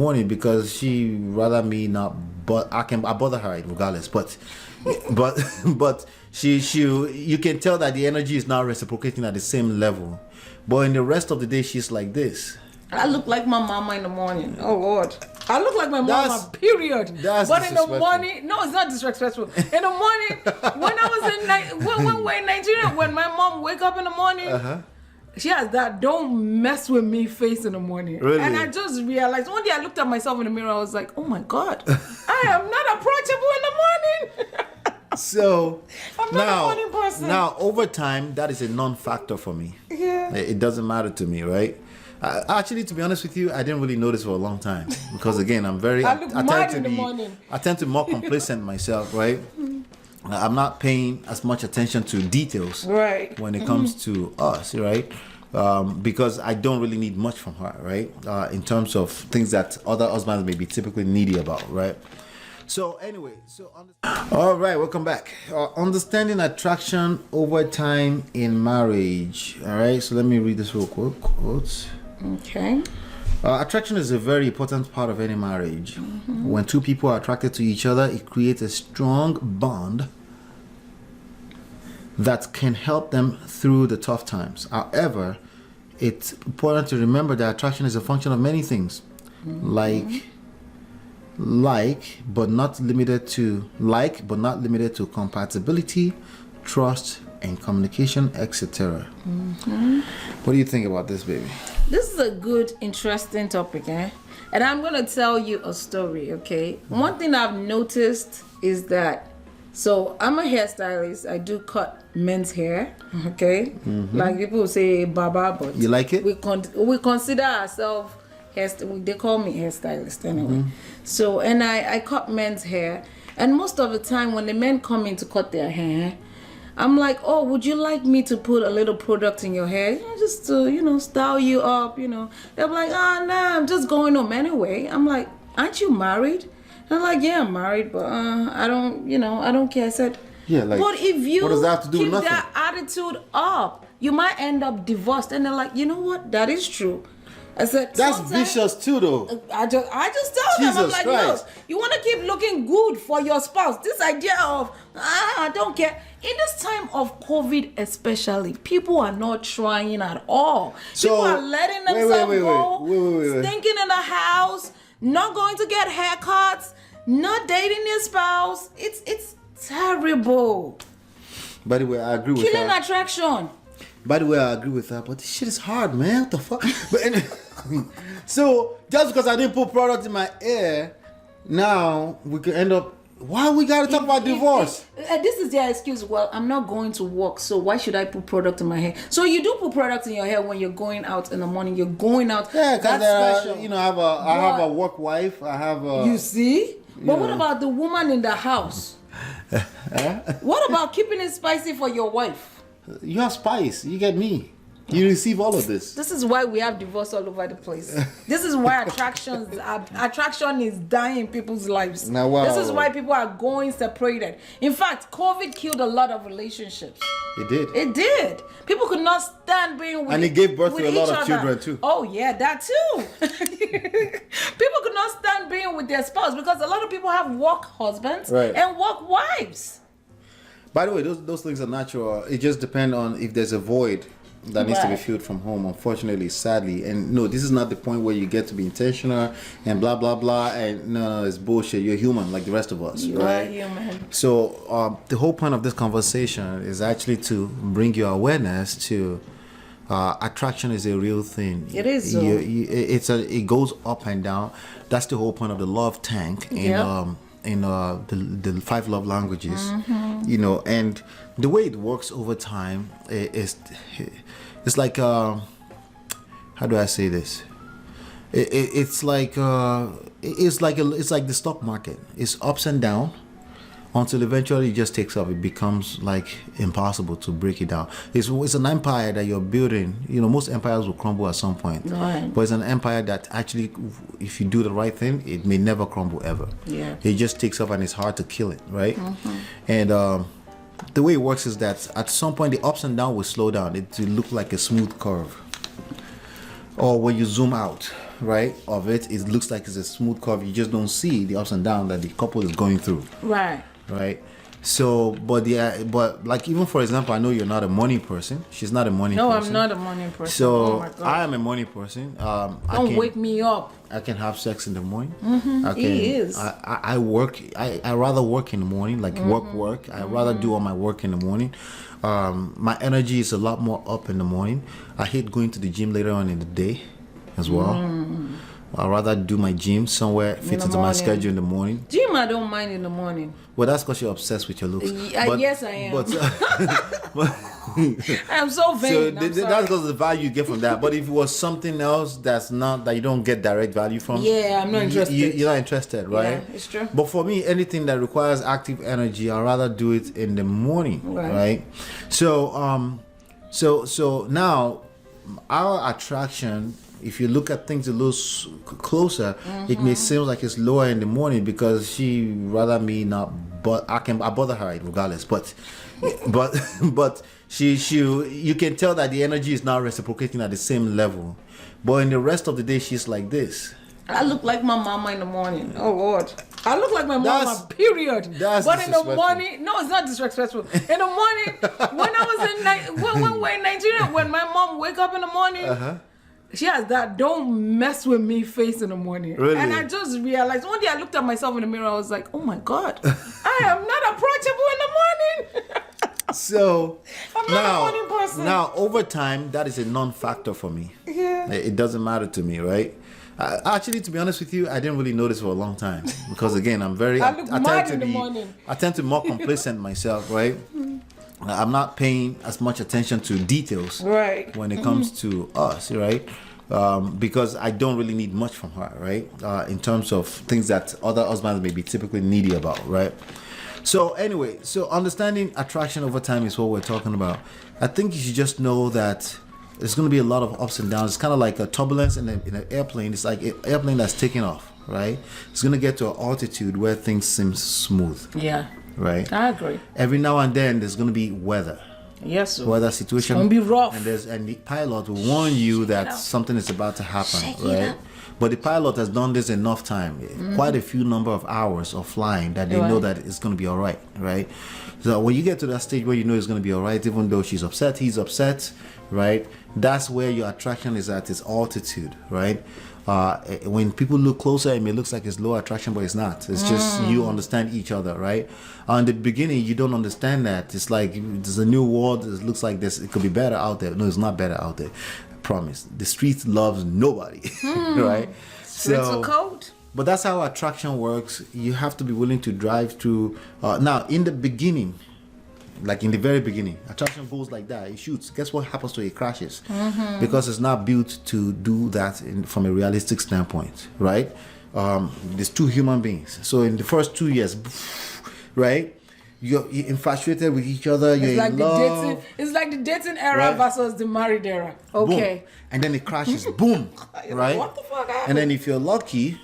morning because she rather me not, but I bother her regardless. But she you can tell that the energy is not reciprocating at the same level. But in the rest of the day, she's like this. I look like my mama in the morning. Oh Lord, I look like my mama. Period. But in the morning, no, it's not disrespectful. In the morning, when I was when we're in Nigeria, when my mom wake up in the morning, she has that "don't mess with me" face in the morning. Really? And I just realized one day I looked at myself in the mirror. I was like, oh my God, I am not approachable in the morning. So I'm not a morning person. Now, over time, that is a non-factor for me. Yeah. It doesn't matter to me, right? Actually, to be honest with you, I didn't really notice for a long time because, again, I'm very. I tend to be more complacent myself, right? I'm not paying as much attention to details, right, when it comes to us, right? Because I don't really need much from her, right? In terms of things that other husbands may be typically needy about, right? So anyway, all right, welcome back. Understanding attraction over time in marriage. All right, so let me read this real quick. Quotes. Okay. Attraction is a very important part of any marriage. When two people are attracted to each other, it creates a strong bond that can help them through the tough times. However, it's important to remember that attraction is a function of many things, but not limited to compatibility, trust, and communication, etc. What do you think about this, baby? This is a good, interesting topic, eh? And I'm gonna tell you a story, okay? One thing I've noticed is that, so I'm a hairstylist. I do cut men's hair, okay? Like people say baba, but you like it? We consider ourselves they call me hairstylist anyway. So, and I cut men's hair, and most of the time when the men come in to cut their hair, I'm like, oh, would you like me to put a little product in your hair, just to style you up, They're like, oh no, I'm just going home anyway. I'm like, aren't you married? And I'm like, yeah, I'm married, but I don't care. I said, yeah, like, but if you what does that have to do keep with nothing? that attitude up, you might end up divorced. And they're like, you know what? That is true. I said, that's vicious too, though. I just tell them, I'm like, Christ. look, you want to keep looking good for your spouse. This idea of, I don't care. In this time of COVID especially, people are not trying at all. So, people are letting themselves go, wait. stinking in the house, not going to get haircuts, not dating their spouse. It's terrible. By the way, I agree with that. Killing attraction. By the way, I agree with that, but this shit is hard, man. What the fuck? But anyway, so just because I didn't put product in my hair, now we could end up. Why we gotta talk about divorce? This is their excuse. Well, I'm not going to work, so why should I put product in my hair? So you do put product in your hair when you're going out in the morning. You're going out. Yeah, because special. I have a work wife. I have a. You see, but what about the woman in the house? What about keeping it spicy for your wife? You have spice. You get me. You receive all of this. This is why we have divorce all over the place. This is why attraction is dying in people's lives. Now, wow. This is why people are going separated. In fact, COVID killed a lot of relationships. It did. It did. People could not stand being with. And it gave birth to a lot of other. children too. Oh yeah, that too. People could not stand being with their spouse because a lot of people have work husbands and work wives. By the way, those things are natural. It just depends on if there's a void that needs to be filled from home, unfortunately, sadly. And no, this is not the point where you get to be intentional and blah, blah, blah. And no, it's bullshit. You're human like the rest of us, you right? You are human. So the whole point of this conversation is actually to bring your awareness to attraction is a real thing. It is. It goes up and down. That's the whole point of the love tank in the 5 love languages, and the way it works over time is like how do I say this? It's like the stock market. It's ups and down until eventually it just takes off. It becomes like impossible to break it down. It's an empire that you're building. Most empires will crumble at some point. Right. But it's an empire that actually, if you do the right thing, it may never crumble ever. Yeah. It just takes off and it's hard to kill it, right? And the way it works is that at some point the ups and downs will slow down. It will look like a smooth curve. or when you zoom out, right, of it, it looks like it's a smooth curve. You just don't see the ups and downs that the couple is going through. Right. Right. So, but like, even for example, I know you're not a morning person. She's not a morning person. No, I'm not a morning person. So Oh my God. I am a morning person. Don't wake me up. I can have sex in the morning. He is. I work. I rather work in the morning, like work. I rather do all my work in the morning. My energy is a lot more up in the morning. I hate going to the gym later on in the day, as well. I'd rather do my gym somewhere fit into my schedule in the morning. Gym, I don't mind in the morning. Well, that's because you're obsessed with your looks. Yes, I am. But I am so vain. so I'm that's sorry. because of the value you get from that. But if it was something else that you don't get direct value from, Yeah, I'm not interested. You're not interested, right? Yeah, it's true. But for me, anything that requires active energy, I'd rather do it in the morning, right? So so now our attraction, if you look at things a little closer, it may seem like it's lower in the morning because she rather me not, but I bother her regardless. But she you can tell that the energy is not reciprocating at the same level. But in the rest of the day, she's like this. I look like my mama in the morning. Oh Lord, I look like my mama. Period. That's but in the disrespectful. morning, no, it's not disrespectful. In the morning, when I was when we're in Nigeria, when my mom wake up in the morning. She has that "don't mess with me" face in the morning. Really? And I just realized one day I looked at myself in the mirror. I was like, "Oh my God, I am not approachable in the morning." So I'm not a morning person. now over time, that is a non-factor for me. Yeah. It doesn't matter to me, right? Actually, to be honest with you, I didn't really notice for a long time because again, I'm very. I look mad in the morning. I tend to be more complacent myself, right? I'm not paying as much attention to details, Right. when it comes to us, right? Because I don't really need much from her, right? In terms of things that other husbands may be typically needy about, right? So anyway, so understanding attraction over time is what we're talking about. I think you should just know that there's going to be a lot of ups and downs. It's kind of like a turbulence in an airplane. It's like an airplane that's taking off, right? It's going to get to an altitude where things seem smooth, Yeah, right? I agree. Every now and then there's going to be weather. Yes, sir. Weather situation. It's gonna be rough. And the pilot will warn you that something is about to happen, right? But the pilot has done this enough time, quite a few number of hours of flying, that they know that it's going to be all right? So when you get to that stage where you know it's going to be all right, even though she's upset, he's upset, right? That's where your attraction is at its altitude, right? When people look closer, it may look like it's low attraction, but it's not. It's just you understand each other, right? In the beginning, you don't understand that. It's like there's a new world. It looks like this. It could be better out there. No, it's not better out there. I promise. The street loves nobody, right? Streets are cold. But that's how attraction works. You have to be willing to drive through. Now, in the beginning, like in the very beginning, attraction goes like that. It shoots. Guess what happens to it? It crashes. Because it's not built to do that from a realistic standpoint, right? There's two human beings. So in the first 2 years, right? You're infatuated with each other. You're It's like in the love. dating. It's like the dating era Right. versus the married era. Okay. Boom. And then it crashes. Boom. Right? What the fuck happened? And then if you're lucky,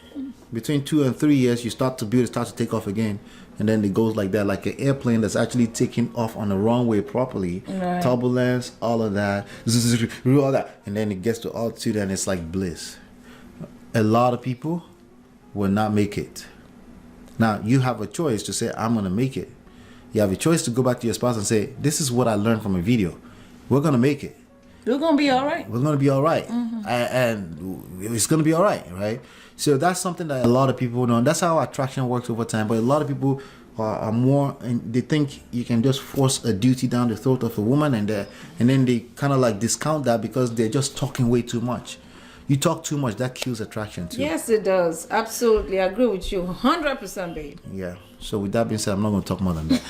between 2 and 3 years, you start to build, start to take off again. And then it goes like that, like an airplane that's actually taking off on the runway properly. Right. Turbulence, all of that, all that. And then it gets to altitude and it's like bliss. A lot of people will not make it. Now, you have a choice to say, I'm going to make it. You have a choice to go back to your spouse and say, this is what I learned from a video. We're going to make it. You're gonna be all right. We're going to be all right. And it's going to be all right, right? So that's something that a lot of people know. That's how attraction works over time. But a lot of people are more, and they think you can just force a duty down the throat of a woman, and then they kind of like discount that because they're just talking way too much. You talk too much, that kills attraction too. Yes, it does. Absolutely, I agree with you, 100%, babe. Yeah. So with that being said, I'm not going to talk more than that.